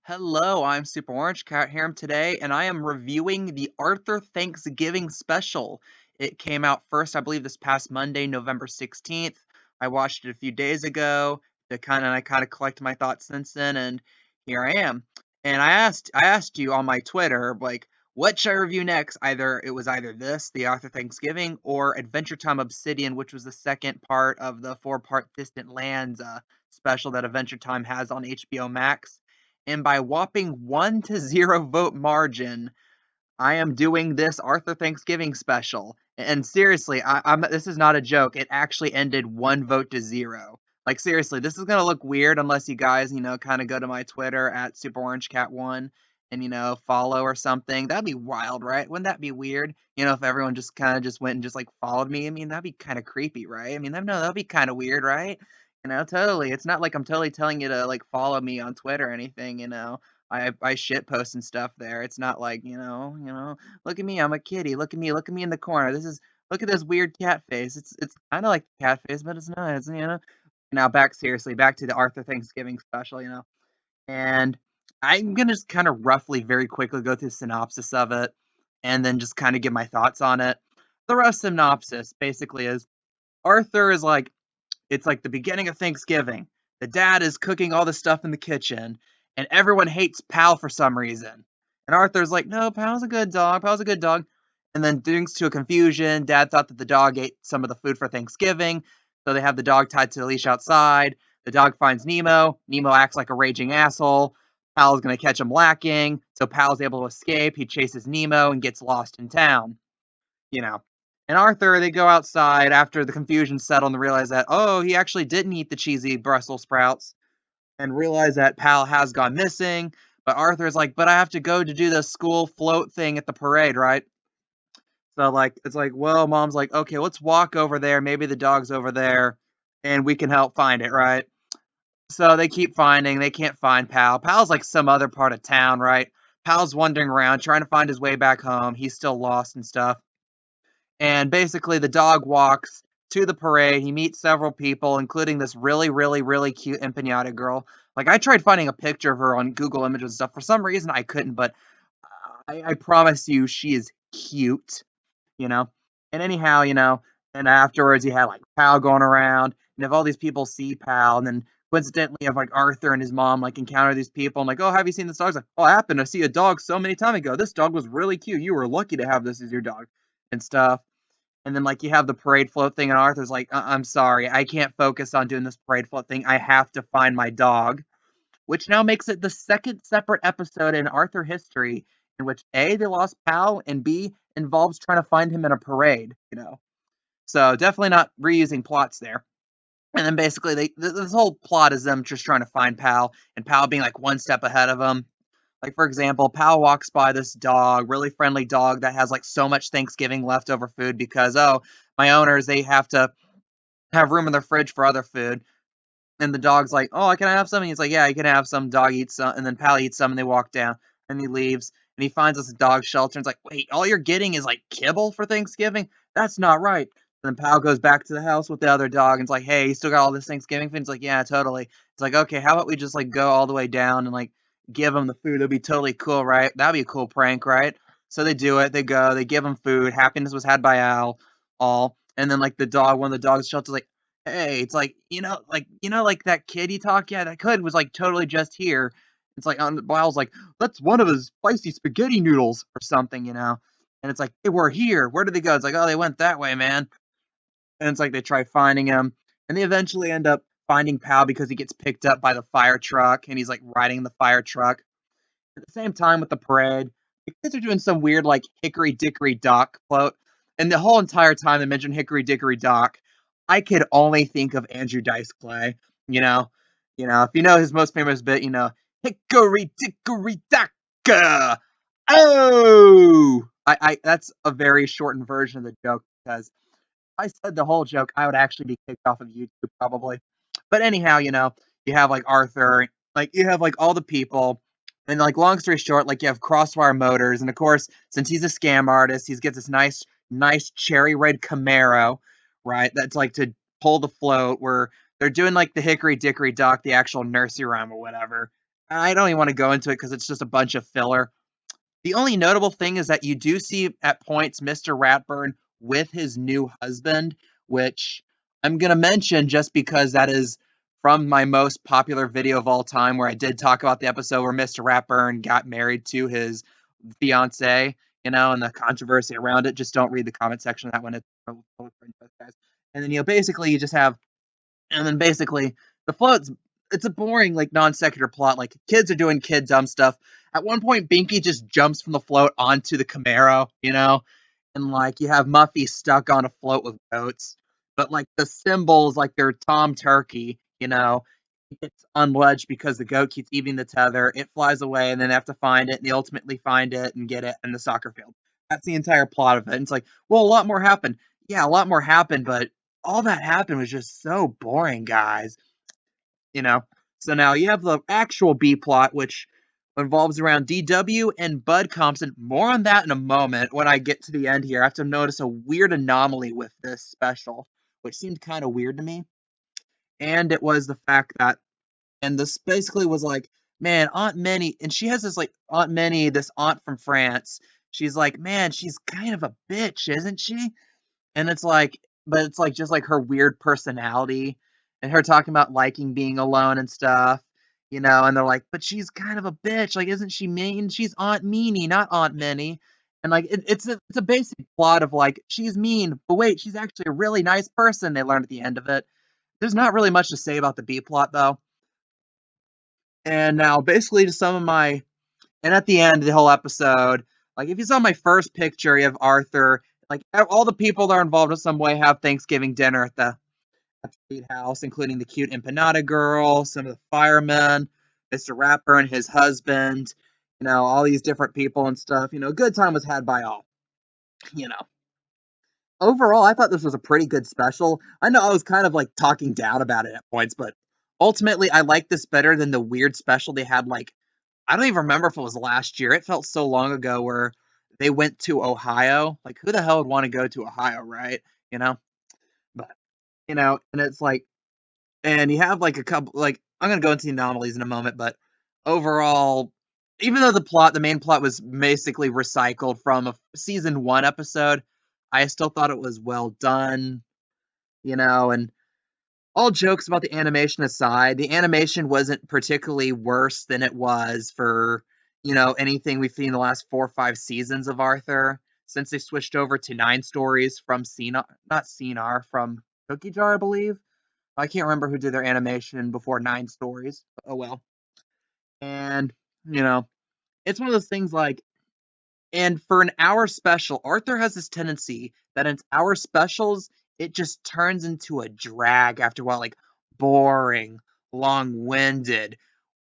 Hello, I'm Super Orange Cat here today, and I am reviewing the Arthur Thanksgiving special. It came out first, I believe, this past Monday, November 16th. I watched it a few days ago I kind of collected my thoughts since then, and here I am. And I asked you on my Twitter, like, what should I review next? It was either this, the Arthur Thanksgiving, or Adventure Time Obsidian, which was the second part of the four-part Distant Lands special that Adventure Time has on HBO Max, and by whopping 1-0 vote margin, I am doing this Arthur Thanksgiving special. And seriously, I'm this is not a joke. It actually ended 1 vote to 0. Like seriously, this is gonna look weird unless you guys, kind of go to my Twitter at SuperOrangeCat1 and follow or something. That'd be wild, right? Wouldn't that be weird? If everyone just kind of just went and just like followed me. I mean, that'd be kind of creepy, right? I mean, no, that'd be kind of weird, right? Totally. It's not like I'm totally telling you to like follow me on Twitter or anything. I shit post and stuff there. It's not like, look at me, I'm a kitty. Look at me in the corner. Look at this weird cat face. It's kind of like the cat face, but it's not. Now back seriously, back to the Arthur Thanksgiving special. And I'm gonna just kind of roughly, very quickly go through the synopsis of it, and then just kind of give my thoughts on it. The rough synopsis basically is Arthur is like it's like the beginning of Thanksgiving. The dad is cooking all the stuff in the kitchen, and everyone hates Pal for some reason. And Arthur's like, no, Pal's a good dog. Pal's a good dog. And then, thanks to a confusion, Dad thought that the dog ate some of the food for Thanksgiving, so they have the dog tied to the leash outside. The dog finds Nemo. Nemo acts like a raging asshole. Pal's gonna catch him lacking, so Pal's able to escape. He chases Nemo and gets lost in town you know. And Arthur, they go outside after the confusion settled and realize that, oh, he actually didn't eat the cheesy Brussels sprouts and realize that Pal has gone missing. But Arthur's like, but I have to go to do the school float thing at the parade, right? So, like, it's like, well, Mom's like, okay, let's walk over there. Maybe the dog's over there and we can help find it, right? So they keep finding, they can't find Pal. Pal's like some other part of town, right? Pal's wandering around trying to find his way back home. He's still lost and stuff. And basically, the dog walks to the parade. He meets several people, including this really, really, really cute empanada girl. Like, I tried finding a picture of her on Google Images and stuff. For some reason, I couldn't, but I promise you, she is cute, you know? And anyhow, and afterwards, you had like Pal going around, and if all these people see Pal, and then coincidentally, you have like Arthur and his mom like encounter these people, and like, oh, have you seen this dog? It's like, oh, I happened to see a dog so many time ago. This dog was really cute. You were lucky to have this as your dog, and stuff. And then, like, you have the parade float thing, and Arthur's like, I'm sorry, I can't focus on doing this parade float thing. I have to find my dog. Which now makes it the second separate episode in Arthur history in which A, they lost Pal, and B, involves trying to find him in a parade. So definitely not reusing plots there. And then basically, this whole plot is them just trying to find Pal, and Pal being like one step ahead of them. Like, for example, Pal walks by this dog, really friendly dog that has like so much Thanksgiving leftover food because, oh, my owners, they have to have room in their fridge for other food. And the dog's like, oh, can I have some? And he's like, yeah, you can have some. Dog eats some. And then Pal eats some and they walk down and he leaves and he finds us a dog shelter. And it's like, wait, all you're getting is like kibble for Thanksgiving? That's not right. And then Pal goes back to the house with the other dog and it's like, hey, you still got all this Thanksgiving food? It's like, yeah, totally. It's like, okay, how about we just like go all the way down and like give him the food? It'd be totally cool, right? That'd be a cool prank, right? So they do it. They go. They give him food. Happiness was had by all. And then like one of the dogs shelters like, hey, it's like, like that kid you talk, yeah, that kid was like totally just here. It's like on Miles like, that's one of his spicy spaghetti noodles or something. And it's like, hey, we're here. Where did they go? It's like, oh, they went that way, man. And it's like they try finding him, and they eventually end up finding Pal because he gets picked up by the fire truck, and he's like riding the fire truck. At the same time with the parade, the kids are doing some weird like Hickory Dickory Dock quote, and the whole entire time they mention Hickory Dickory Dock, I could only think of Andrew Dice Clay. You know, if you know his most famous bit, Hickory Dickory Dock. Oh, I that's a very shortened version of the joke because if I said the whole joke, I would actually be kicked off of YouTube probably. But anyhow, you have like Arthur, like you have like all the people, and like long story short, like you have Crosswire Motors, and of course, since he's a scam artist, he's gets this nice cherry red Camaro, right? That's like to pull the float where they're doing like the Hickory Dickory Dock, the actual nursery rhyme or whatever. I don't even want to go into it because it's just a bunch of filler. The only notable thing is that you do see at points Mr. Ratburn with his new husband, which I'm going to mention just because that is from my most popular video of all time, where I did talk about the episode where Mr. Ratburn got married to his fiance, and the controversy around it. Just don't read the comment section of that one. It's guys. And then, basically you just have and then basically the float's it's a boring like non sequitur plot. Like kids are doing kid dumb stuff. At one point, Binky just jumps from the float onto the Camaro, and like you have Muffy stuck on a float with goats. But like the symbols, like they're Tom Turkey, it gets unledged because the goat keeps eating the tether. It flies away, and then they have to find it, and they ultimately find it and get it in the soccer field. That's the entire plot of it. And it's like, well, a lot more happened. Yeah, a lot more happened, but all that happened was just so boring, guys. You know. So now you have the actual B plot, which involves around DW and Bud Compton. More on that in a moment when I get to the end here. I have to notice a weird anomaly with this special, which seemed kind of weird to me. And it was the fact that, and this basically was like, man, Aunt Minnie, and she has this like Aunt Minnie, this aunt from France. She's like, man, she's kind of a bitch, isn't she? And it's like, but it's like just like her weird personality and her talking about liking being alone and stuff, and they're like, but she's kind of a bitch. Like, isn't she mean? She's Aunt Meanie, not Aunt Minnie. And like, it's a basic plot of like, she's mean, but wait, she's actually a really nice person. They learn at the end of it. There's not really much to say about the B plot though. And now, basically, to some of my and at the end of the whole episode, like if you saw my first picture, you have Arthur, like all the people that are involved in some way have Thanksgiving dinner at the State House, including the cute empanada girl, some of the firemen, Mr. Rapper and his husband, all these different people and stuff. A good time was had by all. You know. Overall, I thought this was a pretty good special. I know I was kind of like talking down about it at points, but ultimately I like this better than the weird special they had like I don't even remember if it was last year. It felt so long ago where they went to Ohio. Like, who the hell would want to go to Ohio, right? You know? But, and it's like, and you have like a couple, like, I'm going to go into the anomalies in a moment, but overall, even though the main plot was basically recycled from a season one episode, I still thought it was well done, and all jokes about the animation aside, the animation wasn't particularly worse than it was for, anything we've seen in the last 4 or 5 seasons of Arthur, since they switched over to 9 stories from not Cinar, from Cookie Jar, I believe. I can't remember who did their animation before 9 stories. Oh well. And, you know, it's one of those things like, and for an hour special, Arthur has this tendency that in hour specials, it just turns into a drag after a while, like boring, long winded.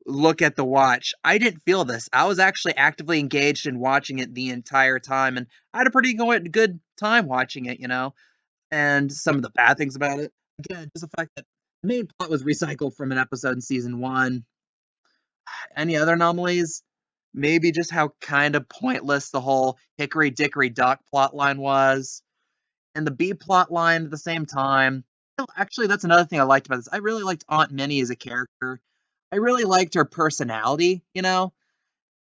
Look at the watch. I didn't feel this. I was actually actively engaged in watching it the entire time, and I had a pretty good time watching it, And some of the bad things about it, again, just the fact that the main plot was recycled from an episode in season one. Any other anomalies? Maybe just how kind of pointless the whole Hickory Dickory Dock plot line was, and the B plot line at the same time. Actually, that's another thing I liked about this. I really liked Aunt Minnie as a character. I really liked her personality,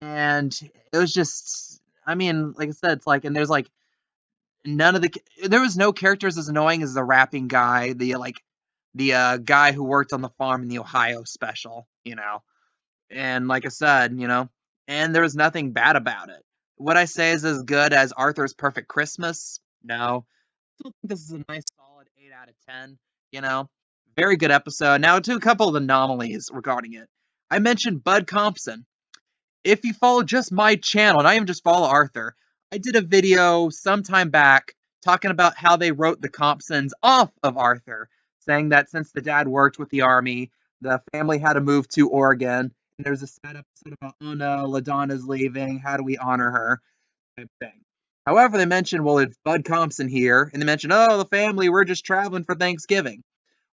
and it was just, I mean, like I said, it's like, and there's like none of the, there was no characters as annoying as the rapping guy, the guy who worked on the farm in the Ohio special, and like I said, and there was nothing bad about it. Would I say is as good as Arthur's Perfect Christmas? No. I still think this is a nice solid 8 out of 10, you know. Very good episode. Now to a couple of anomalies regarding it. I mentioned Bud Compson. If you follow just my channel, not even just follow Arthur, I did a video sometime back talking about how they wrote the Compsons off of Arthur, saying that since the dad worked with the army, the family had to move to Oregon. And there's a sad episode about, oh no, LaDonna's leaving. How do we honor her? Type thing. However, they mentioned, well, it's Bud Compson here, and they mentioned, oh, the family, we're just traveling for Thanksgiving.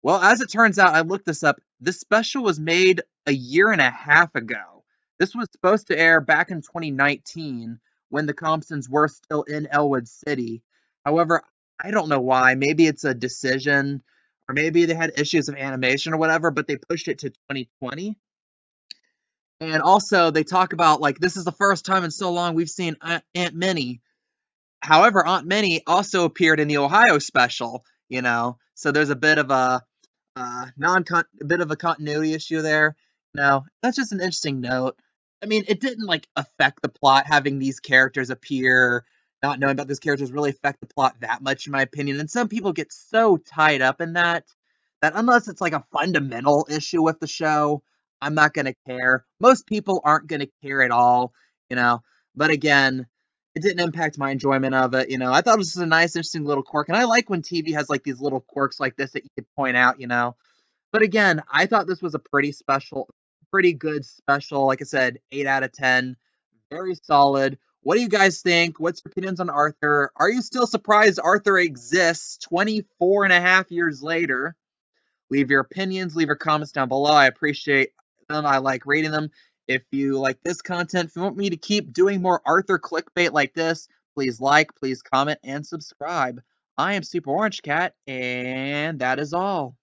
Well, as it turns out, I looked this up. This special was made a year and a half ago. This was supposed to air back in 2019 when the Compsons were still in Elwood City. However, I don't know why. Maybe it's a decision, or maybe they had issues of animation or whatever, but they pushed it to 2020. And also, they talk about like this is the first time in so long we've seen Aunt Minnie. However, Aunt Minnie also appeared in the Ohio special, so there's a bit of a a bit of a continuity issue there. No, that's just an interesting note. I mean, it didn't like affect the plot having these characters appear. Not knowing about these characters really affect the plot that much, in my opinion. And some people get so tied up in that unless it's like a fundamental issue with the show, I'm not gonna care. Most people aren't gonna care at all, you know. But again, it didn't impact my enjoyment of it. I thought it was just a nice, interesting little quirk, and I like when TV has like these little quirks like this that you could point out. But again, I thought this was a pretty good special. Like I said, 8 out of 10, very solid. What do you guys think? What's your opinions on Arthur? Are you still surprised Arthur exists 24 and a half years later? Leave your opinions, leave your comments down below. I appreciate them. I like reading them. If you like this content, if you want me to keep doing more Arthur clickbait like this, please like, please comment, and subscribe. I am Super Orange Cat, and that is all.